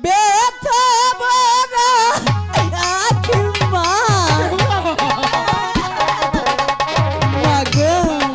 ব্যথা ভরা আখি মা মাগো মা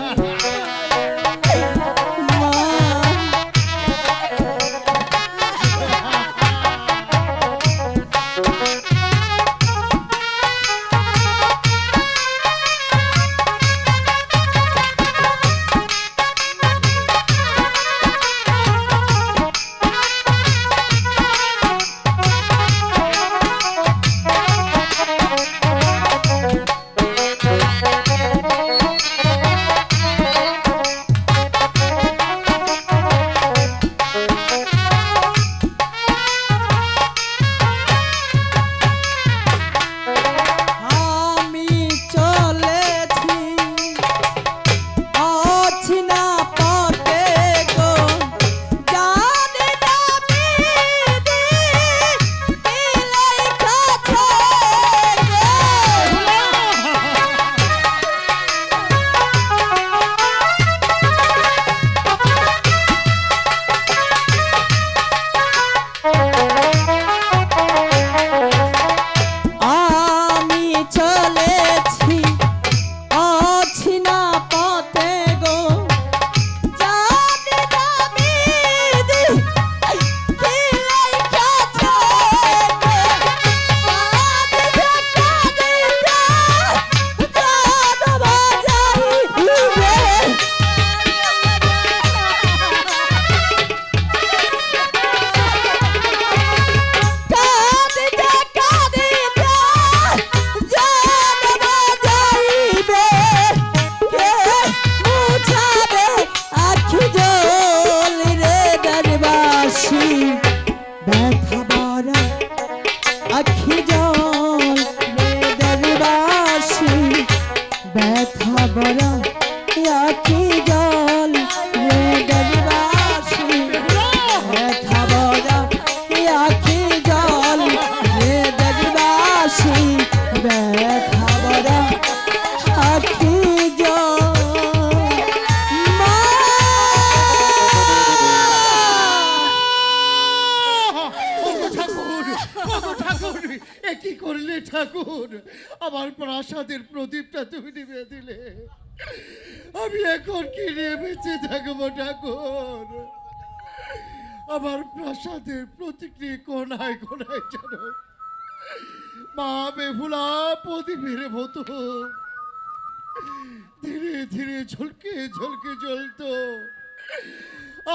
ঠাকুর আমার প্রাসাদের প্রদীপটা তুমি নিভে দিলে আমি এখন কি নিয়ে বেঁচে থাকবো ঠাকুর আমার প্রাসাদের প্রতিটি কোনায় কোনায় যেন মা বেহুলা প্রদীপের মতো ধীরে ধীরে ঝলকে ঝলকে জ্বলতো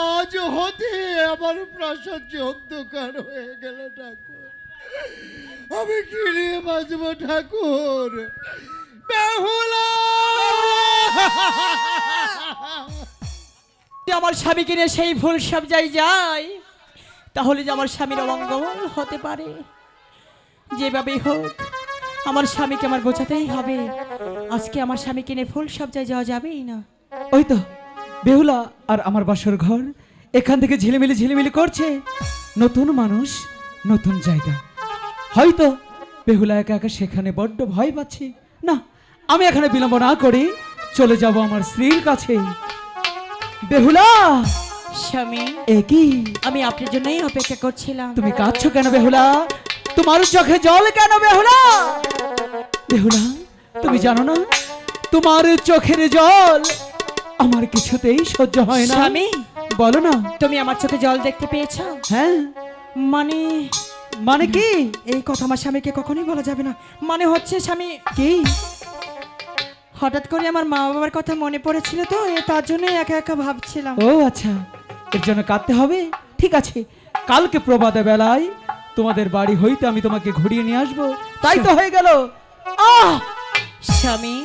আজ হতে আমার প্রাসাদ যে অন্ধকার হয়ে গেল ঠাকুর আমি কি নিয়ে বাঁচবো ঠাকুর বেহুলা আমার স্বামীকে নিয়ে সেই ভুল সব যায় তাহলে যে আমার স্বামীর অমঙ্গল হতে পারে যেভাবেই হোক আমার স্বামীকে আমার বোঝাতেই হবে আজকে আমার স্বামীকে নিয়ে ভুল সব যাওয়া যাবেই না ওই তো বেহুলা আর আমার বাসর ঘর এখান থেকে ঝিলিমিলি ঝিলিমিলি করছে নতুন মানুষ নতুন জায়গা হয়তো বেহুলা একা একা সেখানে বড্ড ভয় পাচ্ছি না আমি এখানে বিলম্ব না করে চলে যাব আমার স্ত্রীর কাছে বেহুলা স্বামী একই আমি আপনার জন্যই অপেক্ষা করছিলাম তুমি কাঁদছো কেন বেহুলা তোমার চোখে জল কেন বেহুলা বেহুলা তুমি জানো না তোমার চোখের জল আমার কিছুতেই সহ্য হয় না স্বামী বলো না তুমি আমার চোখে জল দেখতে পেয়েছো হ্যাঁ মানে মানে কি এই কথা আমার স্বামীকে কখনোই বলা যাবে না মানে হচ্ছে স্বামী কি হঠাৎ করে আমার মা বাবার কথা মনে পড়েছিল তো তার জন্য একা একা ভাবছিলাম ও আচ্ছা এর জন্য কাঁদতে হবে ঠিক আছে কালকে প্রভাতে বেলায় তোমাদের বাড়ি হইতে আমি তোমাকে ঘুরিয়ে নিয়ে আসবো তাই তো হয়ে গেল আহ স্বামী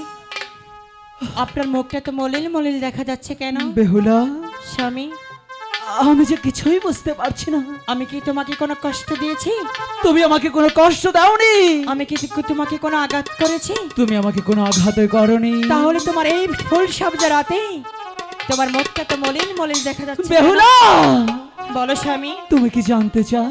আপনার মুখটা তো মলিল মলিল দেখা যাচ্ছে কেন বেহুলা স্বামী আমি যে কিছুই বুঝতে পারছি না আমি কি তোমাকে কোনো কষ্ট দিয়েছি তুমি আমাকে কোনো কষ্ট দাওনি আমি কি তোমাকে কোনো আঘাত করেছি তুমি আমাকে কোনো আঘাত করনি তাহলে তোমার এই ফুল সবজা রাতে তোমার মুখটা তো মলিন মলিন দেখা যাচ্ছে বেহুলা বলো স্বামী তুমি কি জানতে চাও